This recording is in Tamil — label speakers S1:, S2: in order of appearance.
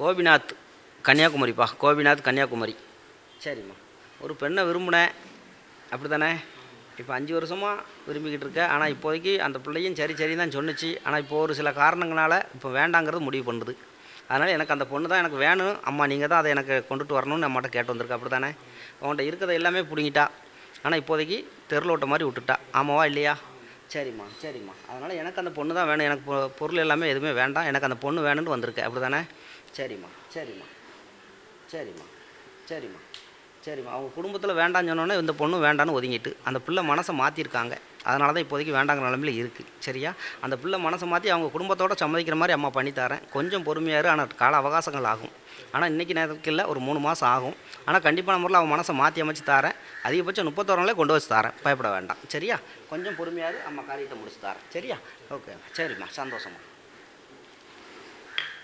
S1: கோபிநாத் கன்னியாகுமரிப்பா, கோபிநாத் கன்னியாகுமரி. சரிம்மா. ஒரு பெண்ணை விரும்பினேன், அப்படி தானே? இப்போ 5 வருஷமாக விரும்பிக்கிட்டு இருக்கேன். ஆனால் இப்போதைக்கு அந்த பிள்ளையும் சரி சரி தான் சொன்னிச்சு. ஆனால் இப்போ ஒரு சில காரணங்களால் இப்போ வேண்டாங்கிறது முடிவு பண்ணுது. அதனால் எனக்கு அந்த பொண்ணு தான் எனக்கு வேணும் அம்மா, நீங்கள் தான் அதை எனக்கு கொண்டுட்டு வரணும்னு நம்மகிட்ட கேட்டு வந்திருக்கா, அப்படி தானே? உங்கள்கிட்ட இருக்கிறத எல்லாமே பிடிங்கிட்டா. ஆனால் இப்போதைக்கு தெருவில் விட்ட மாதிரி விட்டுட்டா. ஆமாவா இல்லையா? சரிம்மா சரிம்மா. அதனால் எனக்கு அந்த பொண்ணு தான் வேணும். எனக்கு பொருள் எல்லாமே எதுவுமே வேண்டாம், எனக்கு அந்த பொண்ணு வேணும்னு வந்திருக்கேன், அப்படி தானே? சரிம்மா சரிம்மா சரிம்மா சரிம்மா சரிம்மா. அவங்க குடும்பத்தில் வேண்டான்னு சொன்னோன்னே இந்த பொண்ணு வேண்டான்னு ஒதுங்கிட்டு அந்த பிள்ளை மனசை மாற்றிருக்காங்க. அதனால தான் இப்போதைக்கு வேண்டாங்கிற நிலமையில் இருக்குது. சரியா? அந்த பிள்ளை மனசை மாற்றி அவங்க குடும்பத்தோடு சம்மதிக்கிற மாதிரி அம்மா பண்ணித்தரேன். கொஞ்சம் பொறுமையாக, ஆனால் கால அவகாசங்கள் ஆகும். ஆனால் இன்றைக்கி நேரத்துக்கு இல்லை, ஒரு 3 மாதம் ஆகும். ஆனால் கண்டிப்பான முறையில் அவன் மனசை மாற்றி அமைச்சு தரேன். அதிகபட்சம் 31 நாளே கொண்டு வச்சு தரேன், பயப்பட வேண்டாம். சரியா? கொஞ்சம் பொறுமையாக அம்மா காரியத்தை முடிச்சு தரேன். சரியா? ஓகே. சரிம்மா, சந்தோஷமா.